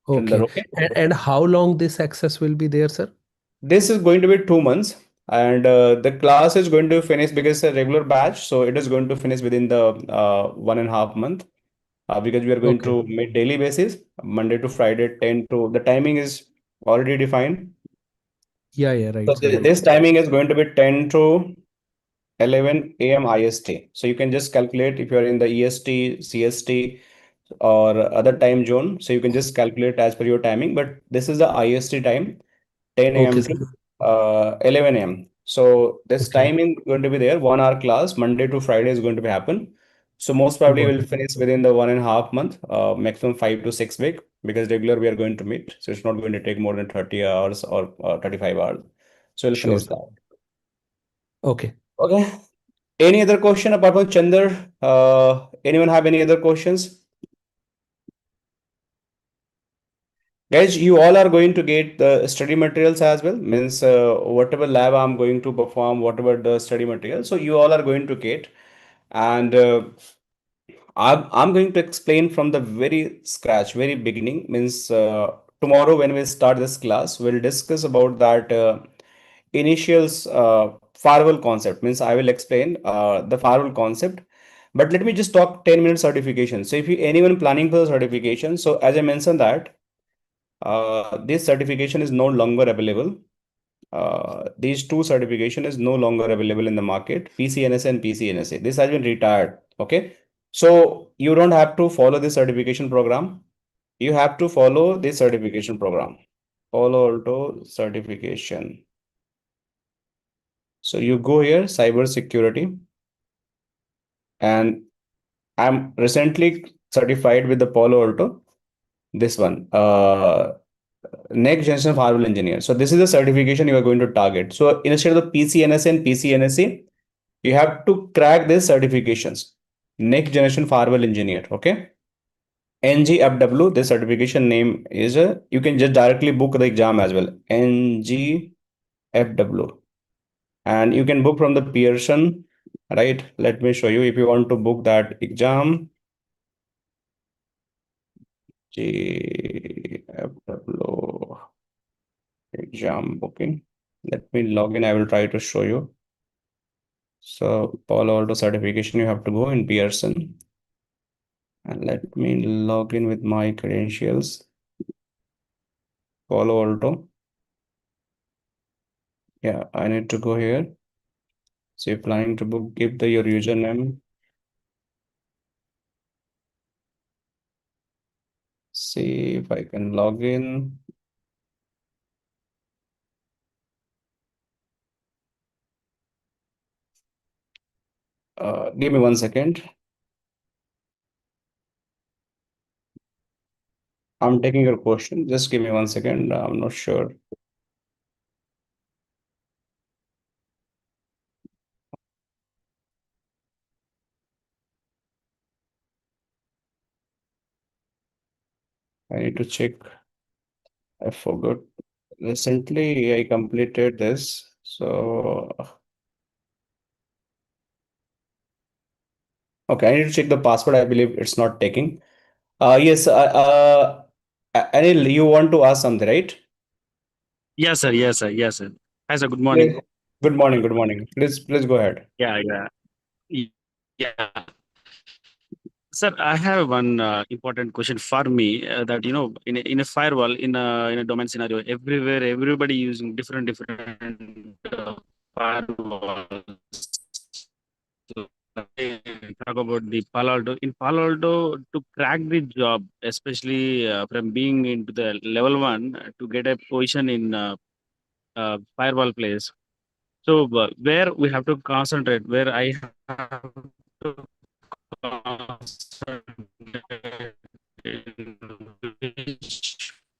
Chandra, Okay. okay. And how long this access will be there, sir? This is going to be 2 months, and the class is going to finish because it's a regular batch. So it is going to finish within the 1.5 month, because we are going Okay. to meet daily basis, Monday to Friday, 10 to the timing is already defined. Yeah, yeah, So right, sir. this timing is going to be 10 to 11 a.m. IST. So you can just calculate if you are in the EST, CST, or other time zone. So you can just calculate as per your timing. But this is the IST time, 10 Okay, a.m. sir. to 11 a.m. So this Okay. timing going to be there. 1 hour class, Monday to Friday is going to be happen. So most probably Got we'll it. finish within the 1.5 month, maximum 5 to 6 week, because regular we are going to meet. So it's not going to take more than 30 hours or 35 hours. So we'll Sure. finish that. Okay. Okay. Any other question apart from Chandar? Anyone have any other questions? Guys, you all are going to get the study materials as well. Means whatever lab I'm going to perform, whatever the study material. So you all are going to get. And I'm going to explain from the very scratch, very beginning. Means tomorrow when we start this class, we'll discuss about that initials firewall concept. Means I will explain the firewall concept. But let me just talk 10 minutes certification. So if you anyone planning for the certification, so as I mentioned that this certification is no longer available. These two certification is no longer available in the market, PCNSA and PCNSA. This has been retired. Okay. So you don't have to follow this certification program. You have to follow this certification program. Palo Alto certification. So you go here, cyber security, and I'm recently certified with the Palo Alto. This one, next generation firewall engineer. So this is the certification you are going to target. So instead of the PCNSA and PCNSA, you have to crack these certifications. Next generation firewall engineer. Okay. NGFW, the certification name is you can just directly book the exam as well. NGFW. And you can book from the Pearson, right? Let me show you if you want to book that exam. GFW exam booking. Let me log in. I will try to show you. So Palo Alto certification, you have to go in Pearson. And let me log in with my credentials. Palo Alto. Yeah, I need to go here. So you're planning to book, give your username. See if I can log in. Give me 1 second. I'm taking your question. Just give me 1 second. I'm not sure. I need to check. I forgot. Recently, I completed this. So, okay, I need to check the password. I believe it's not taking. Yes. Anil, you want to ask something, right? Yes, sir. Yes, sir. Yes, sir. Hi, sir. Good Please. morning. Good morning. Good morning. Please go ahead. Yeah, yeah. Yeah. Sir, I have one important question for me that in a firewall in a domain scenario, everywhere everybody using different firewalls. So, talk about the Palo Alto. In Palo Alto, to crack the job, especially from being into the level 1 to get a position in firewall place. So where we have to concentrate, where I have to concentrate,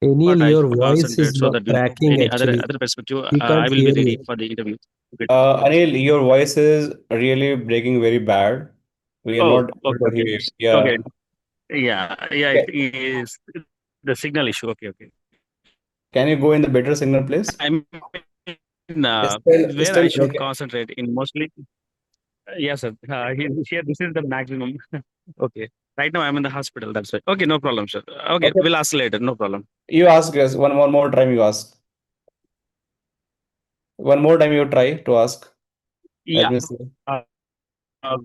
in which part Anil, I your should voice is concentrate so not that cracking any other actually. perspective, We I can't will be hear ready you. for the interview. Anil, your voice is really breaking very bad. We are Oh, not able okay, to okay, hear you. Yeah. okay. Yeah. It is the signal issue. Okay. Can you go in the better signal place? I mean, where Still I should breaking. concentrate in mostly. Yes, sir. Here, this is the maximum. Okay. Right now, I'm in the hospital. That's right. Okay, no problem, sir. Okay, Okay. we'll ask later. No problem. You ask us one more time. You ask one more time. You try to ask. Let Yeah. me see. Uh,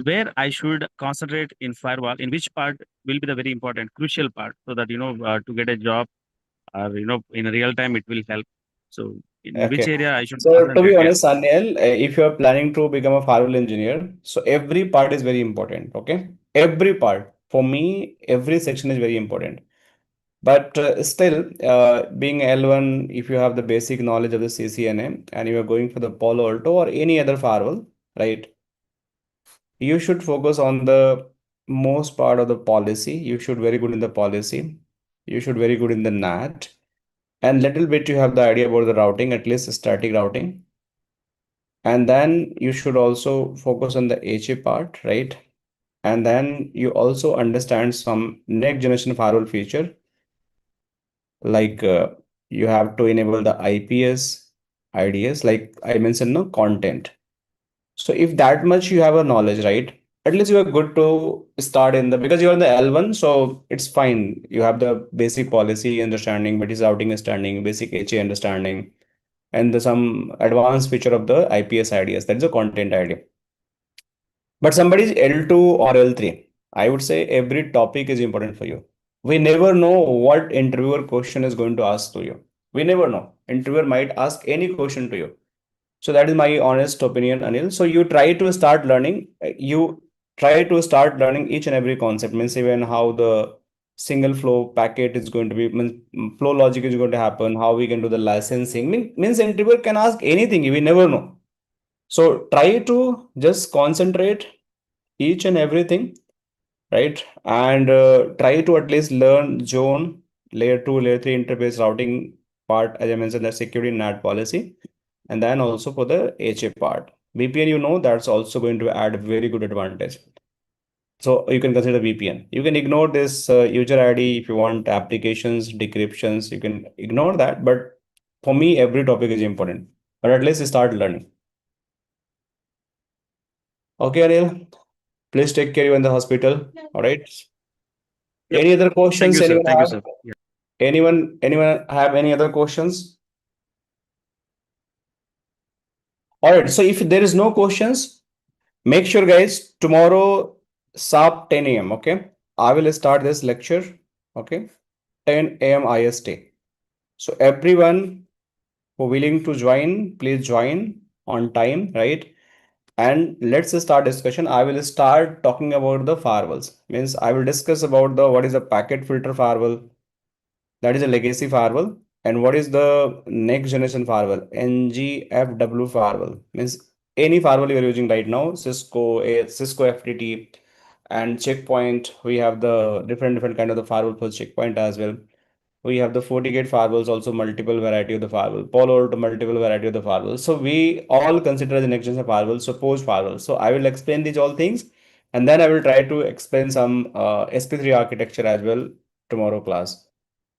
where I should concentrate in firewall? In which part will be the very important, crucial part, so that to get a job or in real time it will help. So, in which Okay. area I should So to be concentrate? Yeah. honest, Anil, if you are planning to become a firewall engineer, so every part is very important. Okay. Every part. For me, every section is very important. But still, being L1, if you have the basic knowledge of the CCNA and you are going for the Palo Alto or any other firewall, right? you should focus on the most part of the policy. You should very good in the policy. You should very good in the NAT. And little bit you have the idea about the routing, at least static routing. And then you should also focus on the HA part, right? And then you also understand some next generation firewall feature, like you have to enable the IPS, IDS, like I mentioned, no content. So if that much you have a knowledge, right? At least you are good to start in the, because you're in the L1, so it's fine. You have the basic policy understanding, but is routing understanding, basic HA understanding, and the some advanced feature of the IPS IDS. That is a content idea. But somebody is L2 or L3, I would say every topic is important for you. We never know what interviewer question is going to ask to you. We never know. Interviewer might ask any question to you. So that is my honest opinion, Anil. So you try to start learning. You try to start learning each and every concept. Means even how the single flow packet is going to be, means flow logic is going to happen. How we can do the licensing. Means interviewer can ask anything. We never know. So try to just concentrate each and everything, right? And try to at least learn zone, layer 2, layer 3 interface routing part, as I mentioned, the security NAT policy. And then also for the HA part. VPN, you know, that's also going to add very good advantage. So you can consider VPN. You can ignore this user ID if you want applications, decryptions, you can ignore that. But for me, every topic is important. But at least start learning. Okay, Anil, please take care you in the hospital. All right. Yep. Any other Thank questions you, sir. anyone Thank you, have? sir. Yeah. Anyone have any other questions? All right. So if there is no questions, make sure guys, tomorrow sharp 10 a.m. Okay. I will start this lecture. Okay. 10 a.m. IST. So everyone who willing to join, please join on time, right? And let's start discussion. I will start talking about the firewalls. Means I will discuss about the what is a packet filter firewall, that is a legacy firewall, and what is the next generation firewall, NGFW firewall. Means any firewall you are using right now, Cisco FTT, and checkpoint. We have the different kind of the firewall for checkpoint as well. We have the FortiGate firewalls, also multiple variety of the firewall. Palo Alto, multiple variety of the firewall. So we all consider the next generation firewall, suppose firewall. So I will explain these all things, and then I will try to explain some SP3 architecture as well tomorrow class.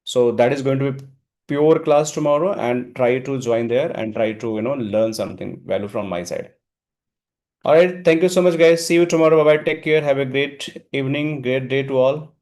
So that is going to be pure class tomorrow, and try to join there and try to learn something value from my side. All right, thank you so much guys. See you tomorrow. Bye bye. Take care. Have a great evening, great day to all.